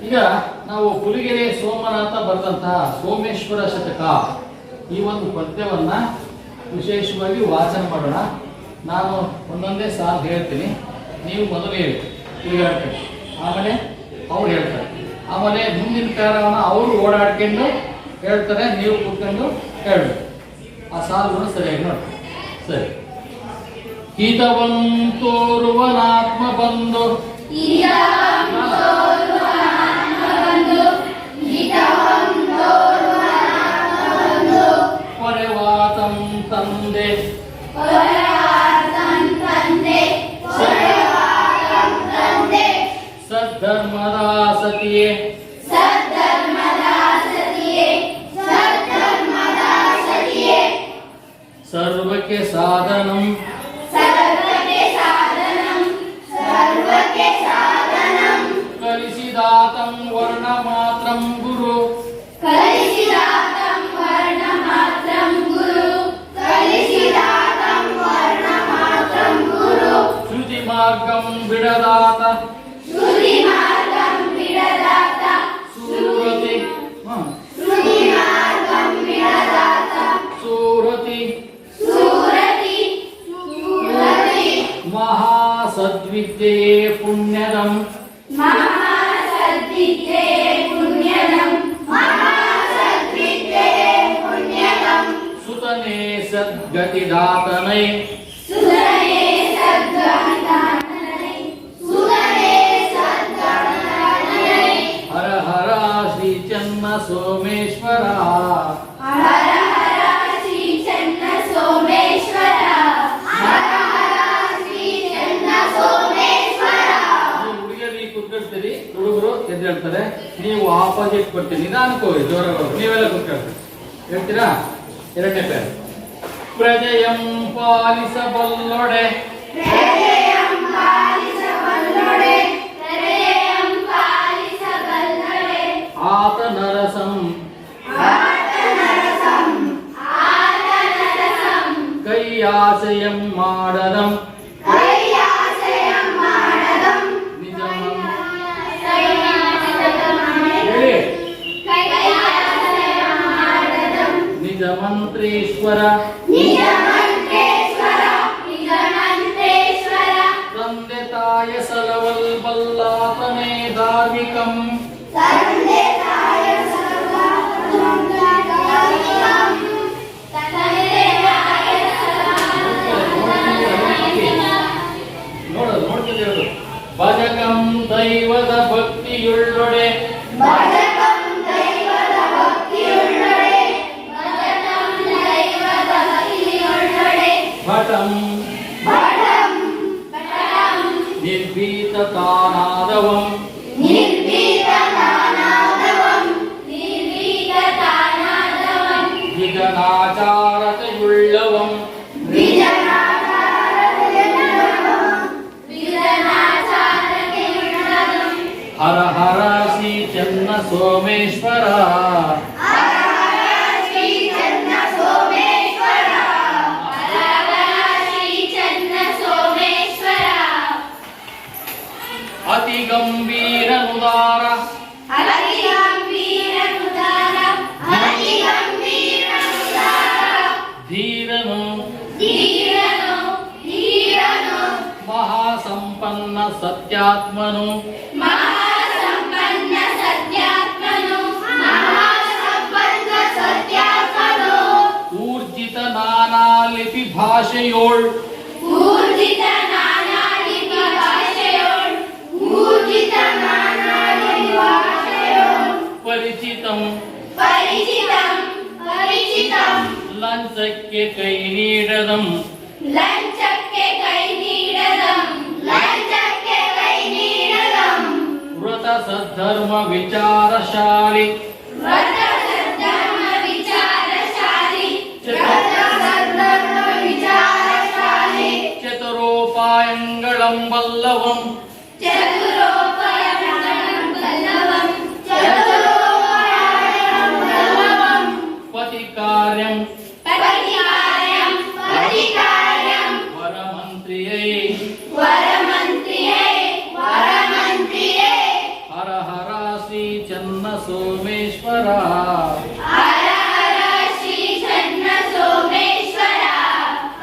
ಈಗ ನಾವು ಪುಲಿಗೆರೆ ಸೋಮನಾಥ ಬರೆದಂತಹ ಸೋಮೇಶ್ವರ ಶತಕ ಈ ಒಂದು ಪದ್ಯವನ್ನ ವಿಶೇಷವಾಗಿ ವಾಚನ ಮಾಡೋಣ. ನಾನು ಒಂದೊಂದೇ ಸಾಲು ಹೇಳ್ತೀನಿ, ನೀವು ಮೊದಲು ಹೇಳಿ ಪುಲಿಗೆರೆ, ಆಮೇಲೆ ಅವ್ರು ಹೇಳ್ತಾರೆ, ಆಮೇಲೆ ಮುಂದಿನ ಕಾಲವನ್ನು ಅವರು ಓಡಾಡ್ಕೊಂಡು ಹೇಳ್ತಾರೆ, ನೀವು ಕೂತ್ಕೊಂಡು ಹೇಳ್ಬೇಕು. ಆ ಸಾಲುಗಳು ಸರಿಯಾಗಿ ನೋಡಿ. ಸರಿ. ಹಿತವಂತೋರುವನಾತ್ಮ ಬಂದು ಪರವಾತಂ ತಂದೆ ಸದ್ಧರ್ಮದ ಸತಿಯೇ ಸರ್ವಕ್ಕೆ ಸಾಧನಂ ಕಲಿಸಿದಾತಂ ವರ್ಣ ಮಾತ್ರಂ ಗುರು ಶ್ರುತಿ ಮಾರ್ಗಂ ಬಿಡದಾತ ಸೂರತಿ ಸೂರತಿ ಮಹಾಸದ್ವಿದ್ಯೆಯೇ ಪುಣ್ಯದಂ ಸುತನೇ ಸದ್ಗತಿದಾತನೈ ಹರ ಹರ ಶ್ರೀ ಚನ್ನ ಸೋಮೇಶ್ವರ. ಕೂತ್ಕೊಳ್ತೀರಿ, ಹುಡುಗರು ಎದ್ದೇಳ್ತಾರೆ, ನೀವು ಆಪೋಸಿಟ್ ಕೊಡ್ತೀರಿ, ನಿಧಾನಕ್ಕೆ ಹೋಗಿ ಜೋರಾಗಿ, ನೀವೆಲ್ಲ ಕೂತ್ಕೊಳ್ತೀರಿ. ಹೇಳ್ತೀರಾ? ಎರಡನೇ ಪೇರ್. ಪ್ರಜೆಯಂ ಪಾಲಿಸಬಲ್ಲೊಡೆ ಆತ ನರಸಂ ಕೈಯಾಸೆಯಂ ಮಾಡದಂ ನಿಜ ಮಂತ್ರೇಶ್ವರ ತಂದೆ ತಾಯ ಸಲವಲ್ ಬಲ್ಲಾತನೇ ಧಾರ್ಮಿಕಂ ನೋಡ್ತಿದ್ದೇವೆ. ಭಜಕಂ ದೈವದ ಭಕ್ತಿಯುಳ್ಳೊಡೆ ಭಟಂ ನಿರ್ಭೀತತಾನಾದವಂ ವಿಜನಾಚಾರತೆಯುಳ್ಳವಂ ಹರ ಹರ ಶ್ರೀ ಚನ್ನ ಸೋಮೇಶ್ವರ. ಅತಿ ಗಂಭೀರ ನುದಾರ ಧೀರನು ಮಹಾಸಂಪನ್ನ ಸತ್ಯಾತ್ಮನು ಊರ್ಜಿತ ನಾನಾ ಲಿಪಿ ಭಾಷೆಯೋಳ್ ಪರಿಚಿತಂ ಲಂಚಕ್ಕೆ ಕೈ ನೀಡದಂ ವ್ರತ ಸದ್ಧರ್ಮ ವಿಚಾರಶಾಲಿ ಚತುರೋಪಾಯಂಗಳಂ ಬಲ್ಲವಂ ಪತಿ ಕಾರ್ಯಂ ವರಮಂತ್ರಿಯೈ ಹರ ಹರ ಶ್ರೀ ಚನ್ನ ಸೋಮೇಶ್ವರ. ಹರ ಹರ ಶ್ರೀ ಚನ್ನ ಸೋಮೇಶ್ವರ.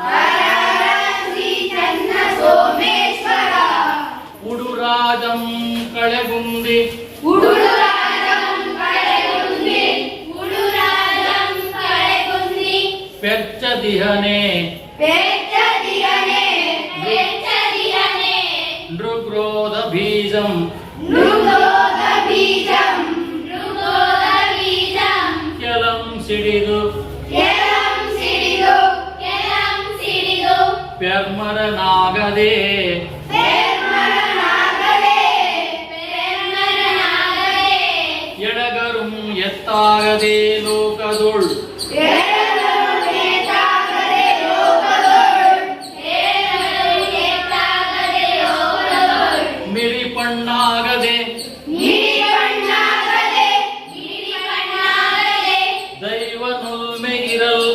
ಹರ ಹರ ಶ್ರೀ ಚನ್ನ ಸೋಮೇಶ್ವರ. ಉಡುರಾಜಂ ಕಳೆಗುಂದಿ ಉಡುರಾಜಂ ಕಳೆಗುಂದಿ. ಉಡುರಾಜಂ ಕಳೆಗುಂದಿ. ಪೆಚ್ಚದಿಹನೆ ಪೆಚ್ಚದಿಹನೆ. ಪೆಚ್ಚದಿಹನೆ. ನೃಗ್ರೋಧ ಬೀಜಂ ನೃಗೋಧ ಬೀಜಂ. ನೃಗೋಧ ಬೀಜಂ. ಕೆಲಂ ಸಿಡಿದು ಕೆಲಂ ಸಿಡಿದು. ಕೆಲಂ ಸಿಡಿದು. ಪೆರ್ಮರನಾಗದೆ ಪೆರ್ಮರನಾಗದೆ. ಪೆರ್ಮರನಾಗದೆ. ಎಡಗರುಂ ಎತ್ತಾಗದೆ ಲೋಕದೊಳ್ ಎಡಗರು ಎತ್ತಾಗದೆ ಲೋಕದೊಳ್. ಎಡಗರು ಎತ್ತಾಗದೆ ಲೋಕದೊಳ್. ಮಿರಿಪಣ್ಣಾಗದೆ ಮಿರಿಪಣ್ಣಾಗದೆ. ಮಿರಿಪಣ್ಣಾಗದೆ. ದೈವ ನುಲ್ಮೆಗಿರಲ್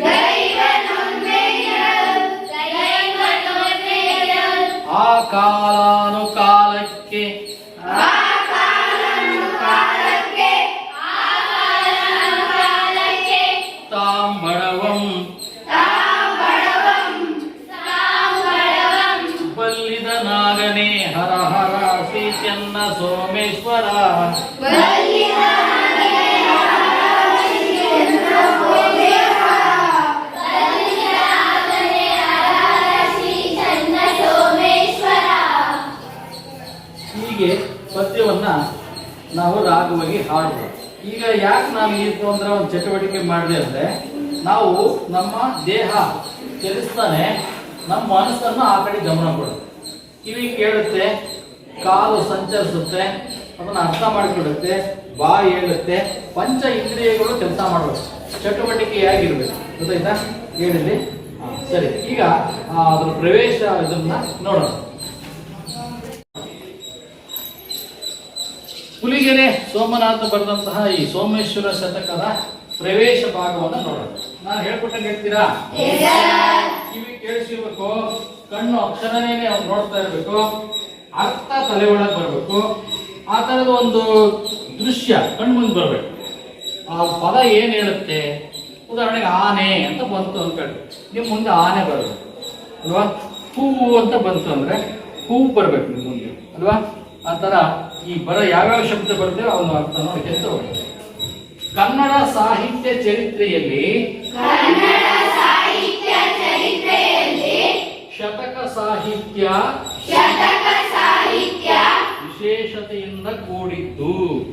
ದೈವನೊನ್ಮೆಗಿರಲ್. ದೈವನೊನ್ಮೆಗಿರಲ್. ಆ ಕಾಲಾನುಕಾಲಕ್ಕೆ ಆ ಕಾಲಾನುಕಾಲಕ್ಕೆ. ಆ ಕಾಲಾನುಕಾಲಕ್ಕೆ. ತಾಂಬಳವಂ ತಾಂಬಳವಂ. ತಾಂಬಳವಂ. ಬಲ್ಲಿದನಾಗನೆ ಹರ ಹರ ಶ್ರೀ ಚನ್ನ ಸೋಮೇಶ್ವರ. ಬಲ್ಲಿದನಾಗನೆ ಹರ ಶ್ರೀ ಚನ್ನ ಸೋಮೇಶ್ವರ. ಬಲ್ಲಿದನಾಗನೆ ಹರ ಶ್ರೀ ಚನ್ನ ಸೋಮೇಶ್ವರ. ಹೀಗೆ ಪದ್ಯವನ್ನ ನಾವು ರಾಗವಾಗಿ ಹಾಡುವ. ಈಗ ಯಾಕೆ ನಾವು ಈ ತೊಂದರೆ ಒಂದು ಚಟುವಟಿಕೆ ಮಾಡಿದೆ ಅಂದ್ರೆ ನಾವು ನಮ್ಮ ದೇಹ ಚಲಿಸ್ತಾನೆ ನಮ್ಮ ಮನಸ್ಸನ್ನು ಆ ಕಡೆ ಗಮನ ಕೊಡುತ್ತೆ. ಕಿವಿ ಕೇಳುತ್ತೆ, ಕಾಲು ಸಂಚರಿಸುತ್ತೆ, ಅದನ್ನು ಅರ್ಥ ಮಾಡಿಕೊಡುತ್ತೆ, ಬಾಯಿ ಹೇಳುತ್ತೆ, ಪಂಚ ಇಂದ್ರಿಯಗಳು ಕೆಲಸ ಮಾಡಬೇಕು, ಚಟುವಟಿಕೆಯಾಗಿರ್ಬೇಕು. ಗೊತ್ತಾಯ್ತಾ? ಹೇಳಿದ್ರಿ. ಸರಿ, ಈಗ ಅದ್ರ ಪ್ರವೇಶ ಇದನ್ನ ನೋಡೋಣ. ಹುಲಿಗೆರೆ ಸೋಮನಾಥ ಬರೆದಂತಹ ಈ ಸೋಮೇಶ್ವರ ಶತಕದ ಪ್ರವೇಶ ಭಾಗವನ್ನು ನೋಡೋಣ. ನಾನು ಹೇಳ್ಕೊಟ್ಟಂಗೆ ಹೇಳ್ತೀರಾ? ಕಿವಿ ಕೇಳಿಸಿರ್ಬೇಕು, ಕಣ್ಣು ಅಕ್ಷರನೇ ನೋಡ್ತಾ ಇರಬೇಕು, ಅರ್ಥ ತಲೆ ಒಳಗೆ ಬರಬೇಕು. ಆ ತರದ ಒಂದು ದೃಶ್ಯ ಕಣ್ಮುಂದೆ ಬರಬೇಕು. ಆ ಪದ ಏನ್ ಹೇಳುತ್ತೆ? ಉದಾಹರಣೆಗೆ ಆನೆ ಅಂತ ಬಂತು ಅನ್ಕೊಳ್ಳಿ, ನಿಮ್ ಮುಂದೆ ಆನೆ ಬರಬೇಕು ಅಲ್ವಾ? ಹೂವು ಅಂತ ಬಂತು ಅಂದ್ರೆ ಹೂವು ಬರ್ಬೇಕು ನಿಮ್ ಮುಂದೆ ಅಲ್ವಾ? ಆ ತರ ಈ ಯಾವ್ಯಾವ ಶಬ್ದ ಬರ್ತೇವೆ ಅವನು ಅರ್ಥ ನೋಡ್ಕೊಂತ ಹೋಗ್ತೇವೆ. ಕನ್ನಡ ಸಾಹಿತ್ಯ ಚರಿತ್ರೆಯಲ್ಲಿ ಕನ್ನಡ ಸಾಹಿತ್ಯ ಚರಿತ್ರೆಯಲ್ಲಿ ಶತಕ ಸಾಹಿತ್ಯ ಶತಕ ಸಾಹಿತ್ಯ ವಿಶೇಷತೆಯಿಂದ ಕೂಡಿದ್ದು.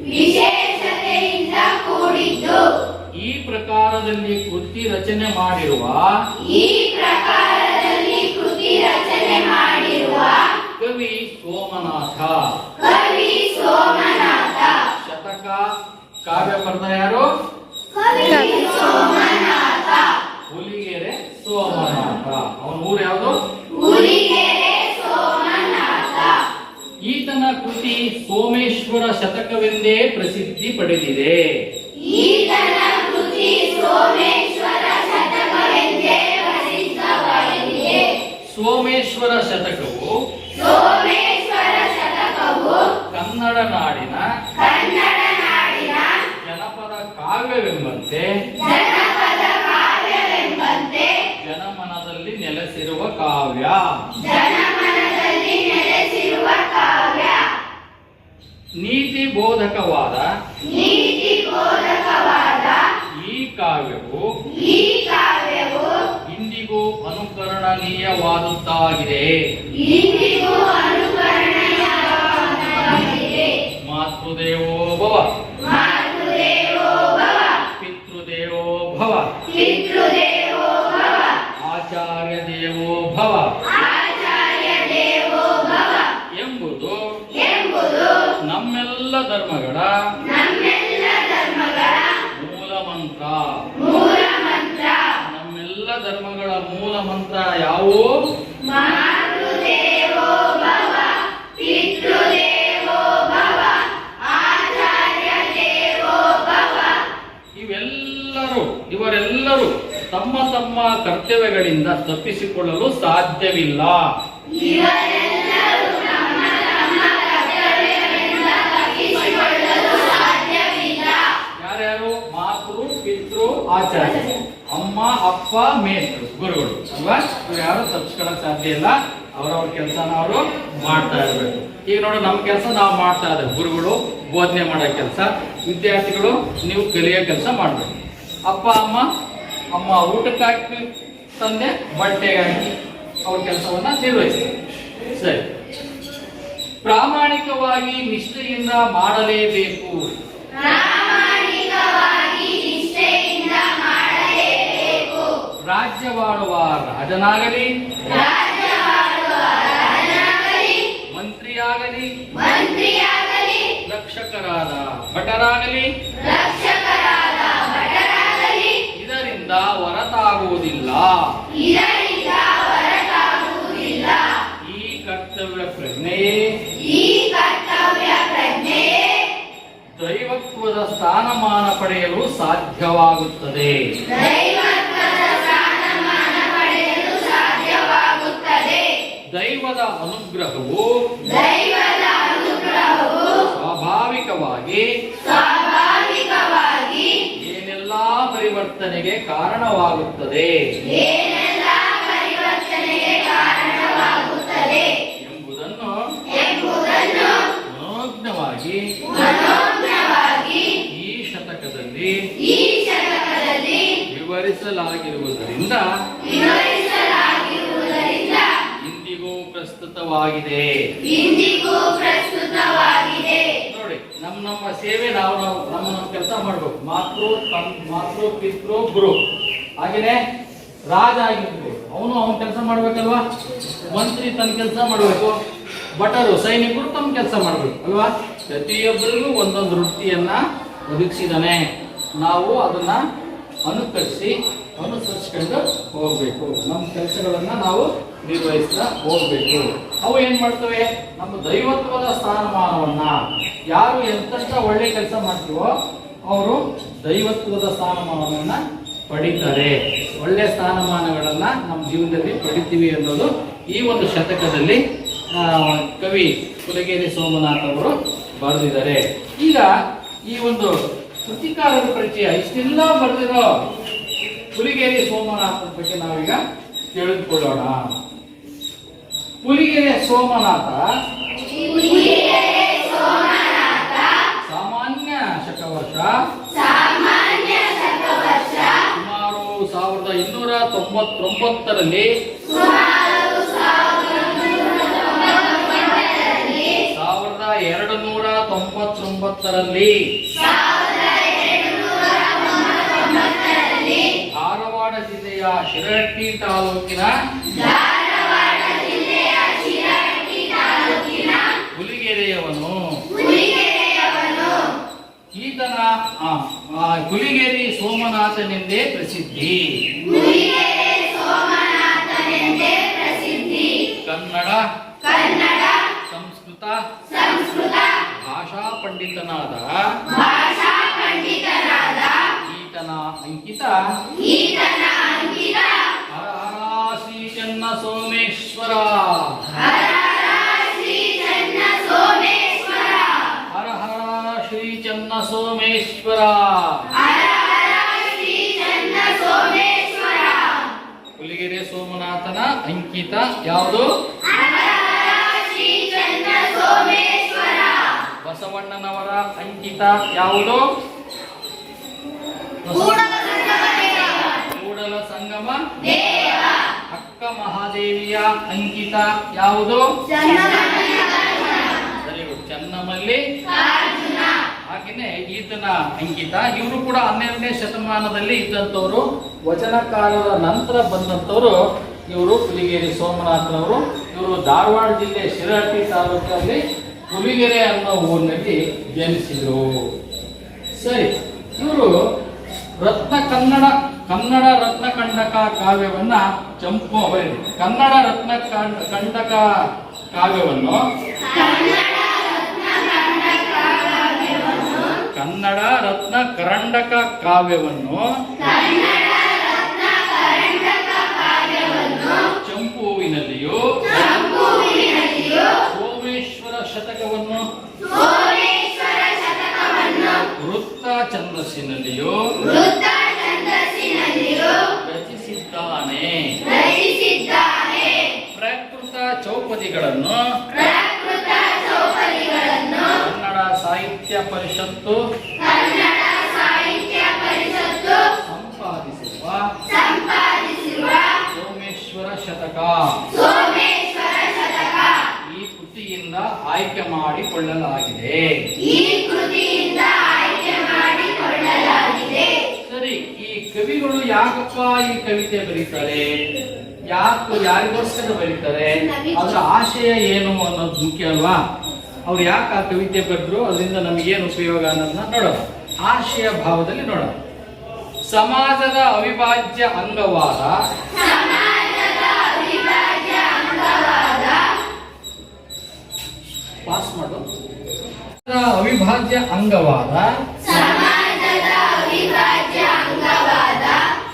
ವಿಶೇಷತೆಯಿಂದ ಕೂಡಿದ್ದು. ಈ ಪ್ರಕಾರದಲ್ಲಿ ಕೃತಿ ರಚನೆ ಮಾಡಿರುವ ಈ ಪ್ರಕಾರದಲ್ಲಿ ಕೃತಿ ರಚನೆ ಮಾಡಿರುವ ಕವಿ ಸೋಮನಾಥ. ಕವಿ ಸೋಮನಾಥ. ಶತಕ ಕಾವ್ಯ ಬರೆದ ಯಾರು? ಕವಿ ಸೋಮನಾಥ. ಹುಲಿಗೆರೆ ಸೋಮನಾಥ. ಅವನ ಊರು ಯಾವುದು? ಹುಲಿಗೆರೆ ಸೋಮನಾಥ. ಈತನ ಕೃತಿ ಸೋಮೇಶ್ವರ ಶತಕವೆಂದೇ ಪ್ರಸಿದ್ಧಿ ಪಡೆದಿದೆ. ಈತನ ಕೃತಿ ಸೋಮೇಶ್ವರ ಶತಕವೆಂದೇ ಪ್ರಸಿದ್ಧವಾಗಿದೆ. ಸೋಮೇಶ್ವರ ಶತಕವು ಸೋಮೇಶ್ವರ ಶತಕವು ಕನ್ನಡ ನಾಡಿನ ಕನ್ನಡ ನಾಡಿನ ಜನಪದ ಕಾವ್ಯವೆಂಬಂತೆ ಜನಪದ ಕಾವ್ಯವೆಂಬಂತೆ ಜನಮನದಲ್ಲಿ ನೆಲೆಸಿರುವ ಕಾವ್ಯ. ಜನಮನದಲ್ಲಿ ನೆಲೆಸಿರುವ ಕಾವ್ಯ. ನೀತಿ ಬೋಧಕವಾದ ನೀತಿ ಬೋಧಕವಾದ ಈ ಕಾವ್ಯವು ಈ ಕಾವ್ಯವು ಇಂದಿಗೂ ಅನುಕರಣೀಯವಾದುದಾಗಿದೆ. ಇಂದಿಗೂ ಅನುಕರಣೀಯವಾಗಿದೆ. ಮಾತೃದೇವೋ ಭವ ಮಾತೃದೇವೋ ಭವ. ಪಿತೃದೇವೋ ಭವ ಪಿತೃದೇವೋ ಭವ. ಆಚಾರ್ಯ ದೇವೋ ಭವ ಆಚಾರ್ಯ ದೇವೋ ಭವ ಎಂಬುದು ನಮ್ಮೆಲ್ಲ ಧರ್ಮಗಳ ಮೂಲ ಮಂತ್ರ. ನಮ್ಮೆಲ್ಲ ಧರ್ಮಗಳ ಮೂಲ ಮಂತ್ರ ಯಾವುವು? ಮಾತೃದೇವೋ ಭವ, ಪಿತೃದೇವೋ ಭವ, ಆಚಾರ್ಯ ದೇವೋ ಭವ. ಇವರೆಲ್ಲರೂ ತಮ್ಮ ತಮ್ಮ ಕರ್ತವ್ಯಗಳಿಂದ ತಪ್ಪಿಸಿಕೊಳ್ಳಲು ಸಾಧ್ಯವಿಲ್ಲ. ಇವರೆಲ್ಲರೂ ತಮ್ಮ ತಮ್ಮ ಕರ್ತವ್ಯಗಳಿಂದ ತಪ್ಪಿಸಿಕೊಳ್ಳಲು ಆಚಾರ್ಯ. ಅಮ್ಮ ಅಪ್ಪ ಮೇಷ್ಟ್ರು ಗುರುಗಳು ಅಲ್ವಾ? ಇವ್ರು ಯಾರು ತಪ್ಪಿಸ್ಕೊಳಕ್ ಸಾಧ್ಯ ಇಲ್ಲ. ಅವರವ್ರ ಕೆಲಸನ ಅವರು ಮಾಡ್ತಾ ಇರ್ಬೇಕು. ಈಗ ನೋಡಿ ನಮ್ಮ ಕೆಲಸ ನಾವು ಮಾಡ್ತಾ ಇದ್ದೇವೆ. ಗುರುಗಳು ಬೋಧನೆ ಮಾಡೋ ಕೆಲಸ, ವಿದ್ಯಾರ್ಥಿಗಳು ನೀವು ಕಲಿಯೋ ಕೆಲಸ ಮಾಡ್ಬೇಕು. ಅಪ್ಪ ಅಮ್ಮ, ಅಮ್ಮ ಊಟಕ್ಕೆ ಹಾಕಿ, ತಂದೆ ಬಟ್ಟೆಗೆ ಹಾಕಿ ಅವ್ರ ಕೆಲಸವನ್ನ ನಿರ್ವಹಿಸ್ತಾರೆ. ಸರಿ, ಪ್ರಾಮಾಣಿಕವಾಗಿ ನಿಷ್ಠೆಯಿಂದ ಮಾಡಲೇಬೇಕು. ಪ್ರಾಮಾಣಿಕವಾಗಿ ನಿಷ್ಠೆಯಿಂದ ಮಾಡಲೇಬೇಕು. ರಾಜ್ಯವಾಳುವ ರಾಜನಾಗಲಿ, ರಾಜ್ಯವಾಳುವ ರಾಜನಾಗಲಿ, ಮಂತ್ರಿಯಾಗಲಿ, ಮಂತ್ರಿಯಾಗಲಿ, ರಕ್ಷಕರಾದ ಭಟರಾಗಲಿ, ರಕ್ಷಕರಾದ ಭಟರಾಗಲಿ, ಇದರಿಂದ ಹೊರತಾಗುವುದಿಲ್ಲ. ಇದರಿಂದ ಹೊರತಾಗುವುದಿಲ್ಲ. ಈ ಕರ್ತವ್ಯ ಪ್ರಜ್ಞೆಯೇ, ಈ ಕರ್ತವ್ಯ ಪ್ರಜ್ಞೆಯೇ ದೈವತ್ವದ ಸ್ಥಾನಮಾನ ಪಡೆಯಲು ಸಾಧ್ಯವಾಗುತ್ತದೆ. ದೈವತ್ವದ ಸ್ಥಾನಮಾನ ಪಡೆಯಲು ಸಾಧ್ಯವಾಗುತ್ತದೆ. ದೈವದ ಅನುಗ್ರಹವು ದೈವದ ಅನುಗ್ರಹವು ಸ್ವಾಭಾವಿಕವಾಗಿ ಸ್ವಾಭಾವಿಕವಾಗಿ ಏನೆಲ್ಲಾ ಪರಿವರ್ತನೆಗೆ ಕಾರಣವಾಗುತ್ತದೆ ಏನೆಲ್ಲ ಪರಿವರ್ತನೆಗೆ ಕಾರಣವಾಗುತ್ತದೆ ಎಂಬುದನ್ನು ಎಂಬುದನ್ನು ಮನೋಜ್ಞವಾಗಿ ಈ ಶತಕದಲ್ಲಿ ವಿವರಿಸಲಾಗಿರುವುದರಿಂದ ಇಂದಿಗೂ ಪ್ರಸ್ತುತವಾಗಿದೆ. ನೋಡಿ, ನಮ್ಮ ಸೇವೆ ನಾವು ನಮ್ಮ ಕೆಲಸ ಮಾಡ್ಬೇಕು. ಮಾತೃ ಪಿತೃ ಗುರು. ಹಾಗೇನೆ ರಾಜ ಆಗಿರ್ಬೋದು, ಅವನ ಕೆಲಸ ಮಾಡ್ಬೇಕಲ್ವಾ? ಮಂತ್ರಿ ತನ್ನ ಕೆಲಸ ಮಾಡ್ಬೇಕು, ಭಟರು ಸೈನಿಕರು ತಮ್ಮ ಕೆಲಸ ಮಾಡ್ಬೇಕು ಅಲ್ವಾ? ಪ್ರತಿಯೊಬ್ಬರಿಗೂ ಒಂದೊಂದು ವೃತ್ತಿಯನ್ನ ಒದಗಿಸಿದಾನೆ. ನಾವು ಅದನ್ನ ಅನುಸರಿಸ್ಕೊಂಡು ಹೋಗ್ಬೇಕು. ನಮ್ಮ ಕೆಲಸಗಳನ್ನ ನಾವು ನಿರ್ವಹಿಸ್ತಾ ಹೋಗ್ಬೇಕು. ಅವು ಏನ್ ಮಾಡ್ತವೆ? ನಮ್ಮ ದೈವತ್ವದ ಸ್ಥಾನಮಾನವನ್ನ, ಯಾರು ಎಂತ ಒಳ್ಳೆ ಕೆಲಸ ಮಾಡ್ತೀವೋ ಅವರು ದೈವತ್ವದ ಸ್ಥಾನಮಾನವನ್ನ ಪಡಿತಾರೆ. ಒಳ್ಳೆ ಸ್ಥಾನಮಾನಗಳನ್ನ ನಮ್ಮ ಜೀವನದಲ್ಲಿ ಪಡಿತೀವಿ ಅನ್ನೋದು ಈ ಒಂದು ಶತಕದಲ್ಲಿ ಕವಿ ಕುಲಗೇರಿ ಸೋಮನಾಥ್ ಅವರು ಬರೆದಿದ್ದಾರೆ. ಈಗ ಈ ಒಂದು ಕೃತಿಕಾರರ ಪರಿಚಯ ಇಷ್ಟೆಲ್ಲ ಬರೆದಿರೋ ಪುಲಿಗೆರೆ ಸೋಮನಾಥನ ಬಗ್ಗೆ ನಾವೀಗ ತಿಳಿದುಕೊಳ್ಳೋಣ. ಪುಲಿಗೆರೆ ಸೋಮನಾಥ ಸಾಮಾನ್ಯ ಶಕವರ್ಷ ಸುಮಾರು 1299ರಲ್ಲಿ 1299ರಲ್ಲಿ ಧಾರವಾಡ ಜಿಲ್ಲೆಯ ಶಿರಹಟ್ಟಿ ತಾಲೂಕಿನ ಹುಲಿಗೆರೆಯವನು ಈತನ ಹುಲಿಗೆರೆ ಸೋಮನಾಥನೆಂದೇ ಪ್ರಸಿದ್ಧಿ. ಕನ್ನಡ ಸಂಸ್ಕೃತ ಭಾಷಾ ಪಂಡಿತನಾದ ಈತನ ಅಂಕಿತ ಹರ ಹರ ಶ್ರೀ ಚೆನ್ನ ಸೋಮೇಶ್ವರ. ಹರ ಹರ ಶ್ರೀ ಚೆನ್ನ ಸೋಮೇಶ್ವರ. ಹುಲಿಗೆರೆ ಸೋಮನಾಥನ ಅಂಕಿತ ಯಾವುದು? ಬಸವಣ್ಣನವರ ಅಂಕಿತ ಯಾವುದು? ಕೂಡಲ ಸಂಗಮ ಅಕ್ಕ ಮಹಾದೇವಿಯ ಅಂಕಿತ ಯಾವುದು? Very good, Chennamalli. ಹಾಗೆಯೇ ಈತನ ಅಂಕಿತ. ಇವರು ಕೂಡ 12ನೇ ಶತಮಾನದಲ್ಲಿ ಇದ್ದಂಥವ್ರು, ವಚನಕಾರರ ನಂತರ ಬಂದಂಥವ್ರು ಇವರು ಹುಲಿಗೆರೆ ಸೋಮನಾಥನವರು. ಇವರು ಧಾರವಾಡ ಜಿಲ್ಲೆ ಶಿರಹಟ್ಟಿ ತಾಲೂಕಲ್ಲಿ ಹುಲಿಗೆರೆ ಅನ್ನೋ ಊರಿನಲ್ಲಿ ಜನಿಸಿದರು. ಸರಿ, ಇವರು ಕನ್ನಡ ರತ್ನ ಕಂಡಕ ಕಾವ್ಯವನ್ನ ಚಂಪು ಬರೆದಿದೆ. ಕನ್ನಡ ರತ್ನ ಕಂಡಕ ಕಾವ್ಯವನ್ನು ಕನ್ನಡ ರತ್ನ ಕರಂಡಕ ಕಾವ್ಯವನ್ನು ಚಂಪುವಿನಲ್ಲಿಯೂ ಸೋಮೇಶ್ವರ ಶತಕವನ್ನು ವೃತ್ತ ಛಂದಸ್ಸಿನಲ್ಲಿಯೂ ಚೌಪದಿಗಳನ್ನು ಕನ್ನಡ ಸಾಹಿತ್ಯ ಪರಿಷತ್ತು ಸಂಪಾದಿಸಿರುವ ಸೋಮೇಶ್ವರ ಶತಕ ಈ ಕೃತಿಯಿಂದ ಆಯ್ಕೆ ಮಾಡಿಕೊಳ್ಳಲಾಗಿದೆ. ಸರಿ, ಈ ಕವಿಗಳು ಯಾಕಪ್ಪ ಈ ಕವಿತೆ ಬರೀತಾರೆ, ಯಾರಿಗೋಸ್ಕರ ಬರೀತಾರೆ, ಅದರ ಆಶಯ ಏನು ಅನ್ನೋದು ಮುಖ್ಯ ಅಲ್ವಾ? ಅವ್ರು ಯಾಕೆ ಆ ಕವಿತೆ ಬರೆದ್ರು, ಅದರಿಂದ ನಮಗೇನು ಉಪಯೋಗ ಅನ್ನೋದನ್ನ ನೋಡೋಣ. ಆಶಯ ಭಾವದಲ್ಲಿ ನೋಡೋಣ. ಸಮಾಜದ ಅವಿಭಾಜ್ಯ ಅಂಗವಾದ ಪಾಸ್ ಮಾಡು. ಅವಿಭಾಜ್ಯ ಅಂಗವಾದ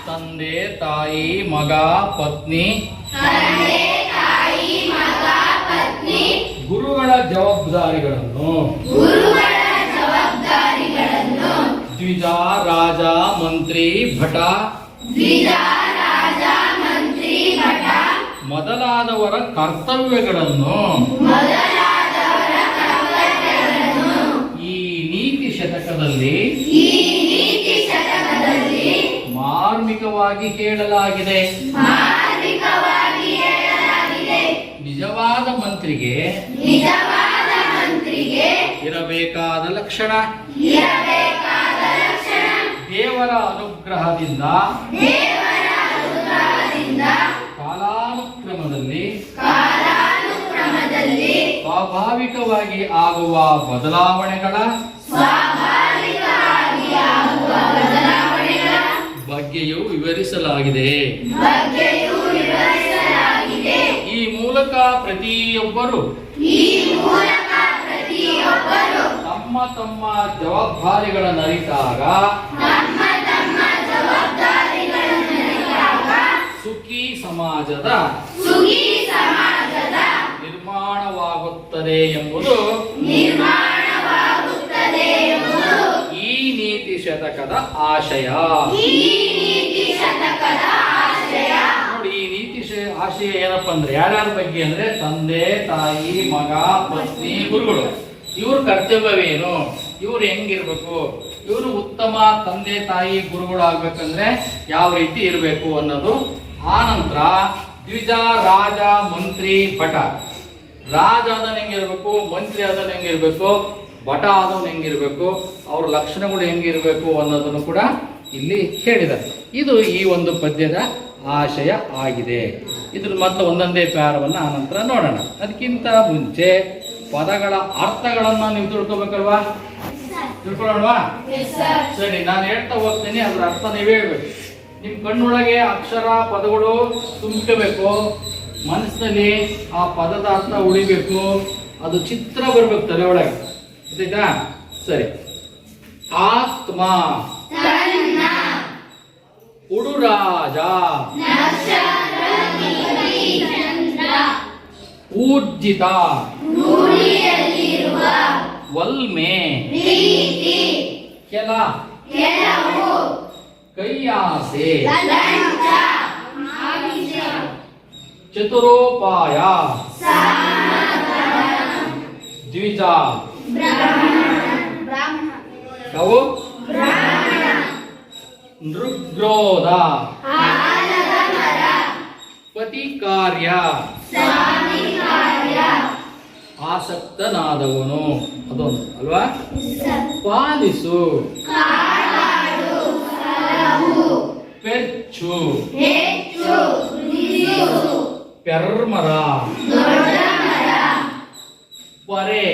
ತಂದೆ, ತಾಯಿ, ಮಗ, ಪತ್ನಿ, ಗುರುಗಳ ಜವಾಬ್ದಾರಿಗಳನ್ನು ದ್ವಿಜ, ರಾಜ, ಮಂತ್ರಿ, ಭಟ ಮೊದಲಾದವರ ಕರ್ತವ್ಯಗಳನ್ನು ಈ ನೀತಿ ಶತಕದಲ್ಲಿ ಮಾರ್ಮಿಕವಾಗಿ ಹೇಳಲಾಗಿದೆ. ನಿಜವಾದ ಮಂತ್ರಿಗೆ ಇರಬೇಕಾದ ಲಕ್ಷಣ ದೇವರ ಅನುಗ್ರಹದಿಂದ ಕಾಲಾನುಕ್ರಮದಲ್ಲಿ ಸ್ವಾಭಾವಿಕವಾಗಿ ಆಗುವ ಬದಲಾವಣೆಗಳ ಬಗ್ಗೆಯೂ ವಿವರಿಸಲಾಗಿದೆ. ಈ ಮೂಲಕ ಪ್ರತಿಯೊಬ್ಬರು ತಮ್ಮ ತಮ್ಮ ಜವಾಬ್ದಾರಿಗಳನ್ನು ಅರಿತಾಗ ಸುಖಿ ಸಮಾಜದ ನಿರ್ಮಾಣವಾಗುತ್ತದೆ ಎಂಬುದು ಈ ನೀತಿ ಶತಕದ ಆಶಯ. ನೋಡಿ, ಈ ನೀತಿ ಆಶಯ ಏನಪ್ಪ ಅಂದ್ರೆ ಯಾರ್ಯಾರ ಬಗ್ಗೆ ಅಂದ್ರೆ ತಂದೆ, ತಾಯಿ, ಮಗ, ಪತ್ನಿ, ಗುರುಗಳು. ಇವ್ರ ಕರ್ತವ್ಯವೇನು, ಇವ್ರು ಹೆಂಗಿರ್ಬೇಕು, ಇವರು ಉತ್ತಮ ತಂದೆ, ತಾಯಿ, ಗುರುಗಳು ಆಗ್ಬೇಕಂದ್ರೆ ಯಾವ ರೀತಿ ಇರಬೇಕು ಅನ್ನೋದು. ಆ ನಂತರ ದ್ವಿಜ, ರಾಜ, ಮಂತ್ರಿ, ಭಟ. ರಾಜ ಆದವನು ಹೆಂಗಿರ್ಬೇಕು, ಮಂತ್ರಿ ಆದವನು ಹೆಂಗಿರ್ಬೇಕು, ಭಟ ಆದವನು ಹೆಂಗಿರ್ಬೇಕು, ಅವ್ರ ಲಕ್ಷಣಗಳು ಹೆಂಗಿರ್ಬೇಕು ಅನ್ನೋದನ್ನು ಕೂಡ ಇಲ್ಲಿ ಹೇಳಿದ್ದಾರೆ. ಇದು ಈ ಒಂದು ಪದ್ಯದ ಆಶಯ ಆಗಿದೆ. ಇದ್ರ ಮತ್ತೆ ಒಂದೊಂದೇ ಪ್ಯಾರವನ್ನು ಆನಂತರ ನೋಡೋಣ. ಅದಕ್ಕಿಂತ ಮುಂಚೆ ಪದಗಳ ಅರ್ಥಗಳನ್ನ ನೀವು ತಿಳ್ಕೊಬೇಕಲ್ವಾ? ತಿಳ್ಕೊಳ್ಳೋಣವಾ? ಸರಿ, ನಾನು ಹೇಳ್ತಾ ಹೋಗ್ತೀನಿ, ಅದ್ರ ಅರ್ಥ ನೀವೇ ಹೇಳ್ಬೇಕು. ನಿಮ್ ಕಣ್ಣೊಳಗೆ ಅಕ್ಷರ ಪದಗಳು ತುಂಬಿಕಬೇಕು, ಮನಸ್ಸಿನಲ್ಲಿ ಆ ಪದದ ಅರ್ಥ ಉಳಿಬೇಕು, ಅದು ಚಿತ್ರ ಬರ್ಬೇಕು ತಲೆ ಒಳಗೆ. ಗೊತ್ತಾಯ್ತಾ? ಸರಿ. ಆತ್ಮ, ಉಡುರಾಜ, ಊರ್ಜಿತ, ವಲ್ಮೆ, ಕೆಲ, ಕೈಯಾಸೆ, ಚತುರೋಪಾಯ, ದ್ವಿಜ, ಅವು ನೃಗ್ರೋಧ, ಪತಿ ಕಾರ್ಯ, ಆಸಕ್ತನಾದವನು, ಅದೊಂದು ಅಲ್ವಾ? ಪಾಲಿಸು, ಪೆರ್ಚು, ಪೆರ್ಮರ, ಪರೆ,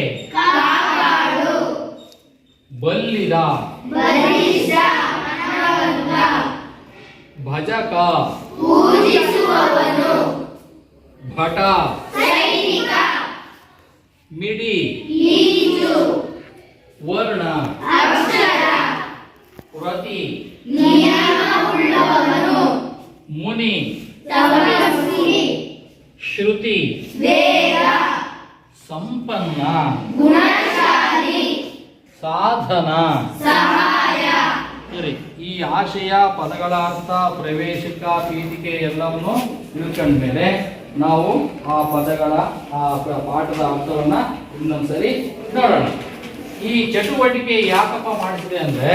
ಬಲ್ಲಿದ, ಭಜಕ, ಭಟ, ಮಿಡಿ, ವರ್ಣ, ಪ್ರತಿ, ಮುನಿ, ಶ್ರುತಿ, ಸಂಪನ್ನ, ಸಾಧನ. ಸರಿ, ಈ ಆಶಯ, ಪದಗಳ ಅರ್ಥ, ಪ್ರವೇಶಿಕ, ಪೀಠಿಕೆ ಎಲ್ಲವನ್ನು ತಿಳ್ಕೊಂಡ್ಮೇಲೆ ನಾವು ಆ ಪದಗಳ ಆ ಪಾಠದ ಅರ್ಥವನ್ನ ಇನ್ನೊಂದ್ಸರಿ ನೋಡೋಣ. ಈ ಚಟುವಟಿಕೆ ಯಾಕಪ್ಪ ಮಾಡಿಸಿದೆ ಅಂದ್ರೆ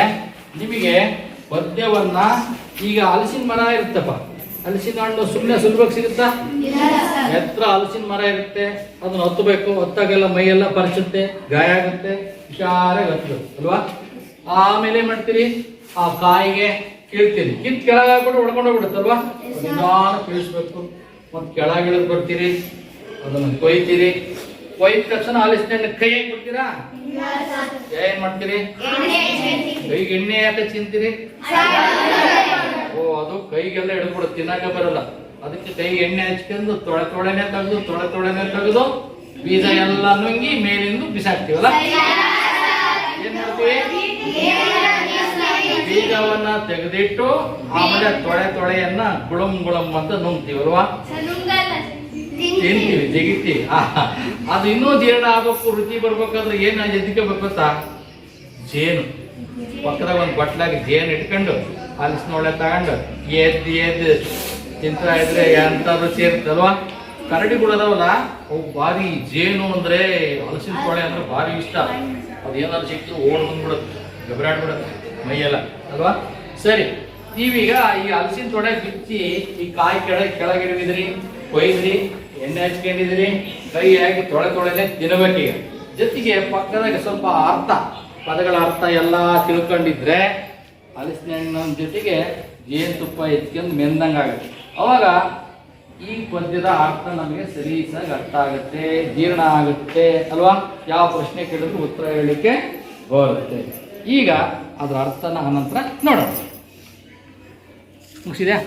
ನಿಮಗೆ ಪದ್ಯವನ್ನ ಈಗ ಹಲಸಿನ ಮರ ಇರುತ್ತಪ್ಪ, ಹಲಸಿನ ಹಣ್ಣು ಸುಮ್ಮನೆ ಸುಲಭಕ್ಕೆ ಸಿಗುತ್ತಾ? ಎತ್ತರ ಹಲಸಿನ ಮರ ಇರುತ್ತೆ, ಅದನ್ನ ಹತ್ತಬೇಕು, ಹೊತ್ತಾಗೆಲ್ಲ ಮೈಯೆಲ್ಲ ಪರಚುತ್ತೆ, ಗಾಯ ಆಗುತ್ತೆ, ಹುಷಾರಾಗಿ ಹತ್ತಬೇಕು ಅಲ್ವಾ? ಆಮೇಲೆ ಏನ್ ಮಾಡ್ತೀರಿ, ಆ ಕಾಯಿಗೆ ಕೀಳ್ತೀರಿ, ಕಿತ್ ಕೆಳಗಾಗ್ಬಿಟ್ಟು ಹೊಡ್ಕೊಂಡು ಹೋಗ್ಬಿಡುತ್ತಲ್ವಾ? ನಿಧಾನ ಕೀಳಿಸ್ಬೇಕು, ಮತ್ತೆ ಕೆಳಗಿಳಿದು ಬರ್ತೀರಿ, ಅದನ್ನು ಕೊಯ್ತೀರಿ, ಕೊಯ್ದ ತಕ್ಷಣ ಹಲಸಿನ ಹಣ್ಣು ಕೈಯಾಗಿ ಬಿಡ್ತೀರಾ? ಏನ್ ಮಾಡ್ತೀರಿ? ಕೈಗೆ ಎಣ್ಣೆ ಯಾಕೆ ಚಿಂತೀರಿ? ಓ, ಅದು ಕೈಗೆಲ್ಲ ಹಿಡಿದ್ಬಿಡುತ್ತೆ, ತಿನ್ನಾಕ ಬರಲ್ಲ. ಅದಕ್ಕೆ ಕೈಗೆ ಎಣ್ಣೆ ಹಚ್ಕೊಂಡು ತೊಳೆನೆ ತೆಗೆದು ಬೀಜ ಎಲ್ಲ ನುಂಗಿ ಮೇಲಿಂದ ಬಿಸಾಕ್ತಿವಲ್ಲ. ಏನ್ ಮಾಡ್ತೀವಿ? ಬೀಜವನ್ನ ತೆಗೆದಿಟ್ಟು ಆಮೇಲೆ ತೊಳೆಯನ್ನ ಗುಳಂ ಅಂತ ನುಂಗ್ತೀವಲ್ವಾ? ತಿಂತೀವಿ, ಜಿಗಿತೀವಿ. ಅದು ಇನ್ನೂ ಜೀರ್ಣ ಆಗಬೇಕು, ರುಚಿ ಬರ್ಬೇಕಾದ್ರೆ ಏನ್ ಎದಕ್ಕೆ ಗೊತ್ತಾ? ಜೇನು. ಪಕ್ಕದಾಗ ಒಂದು ಬಟ್ಲಾಗಿ ಜೇನು ಇಟ್ಕೊಂಡು ಹಲಸಿನೊಳ್ಳೆ ತಗೊಂಡು ಎದ್ದು ತಿಂತಾ ಇದ್ರೆ ಎಂತ ರುಚಿ ಇರುತ್ತಲ್ವಾ? ಕರಡಿಗಳು ಅದಾವಲ್ಲ, ಅವು ಭಾರಿ ಜೇನು ಅಂದ್ರೆ ಹಲಸಿನ ತೊಳೆ ಅಂದ್ರೆ ಭಾರಿ ಇಷ್ಟ. ಅದೇನಾದ್ರು ಸಿಕ್ತು ಓಡ್ ಬಂದ್ಬಿಡುತ್ತೆ, ಗಬರಾಡ್ಬಿಡುತ್ತೆ ಮೈಯೆಲ್ಲ ಅಲ್ವಾ? ಸರಿ, ನೀವೀಗ ಈ ಹಲಸಿನ ತೊಡೆ ಬಿಚ್ಚಿ ಈ ಕಾಯಿ ಕೆಳಗಿಡಿದ್ರಿ, ಕೊಯ್ದ್ರಿ, ಎಣ್ಣೆ ಹಚ್ಕೊಂಡಿದ್ರಿ, ಕೈ ಹಾಕಿ ತೊಳೆನೆ ತಿನ್ನಬೇಕೀಗ. ಜೊತೆಗೆ ಪಕ್ಕದಾಗ ಸ್ವಲ್ಪ ಅರ್ಥ, ಪದಗಳ ಅರ್ಥ ಎಲ್ಲ ತಿಳ್ಕೊಂಡಿದ್ರೆ ಹಲಸಿನ ಹಣ್ಣಿನ ಜೊತೆಗೆ ಜೇನುತುಪ್ಪ ಎತ್ಕೊಂಡು ಮೆಂದಂಗಾಗುತ್ತೆ. ಅವಾಗ ಈ ಪದ್ಯದ ಅರ್ಥ ನಮಗೆ ಸರಿಯಾಗಿ ಅರ್ಥ ಆಗುತ್ತೆ, ಜೀರ್ಣ ಆಗುತ್ತೆ ಅಲ್ವಾ? ಯಾವ ಪ್ರಶ್ನೆ ಕೇಳಿದ್ರು ಉತ್ತರ ಹೇಳಲಿಕ್ಕೆ ಬರುತ್ತೆ. ಈಗ ಅದರ ಅರ್ಥನ ಅನಂತರ ನೋಡೋಣ. ಮುಗಿಸಿದ್ಯಾ?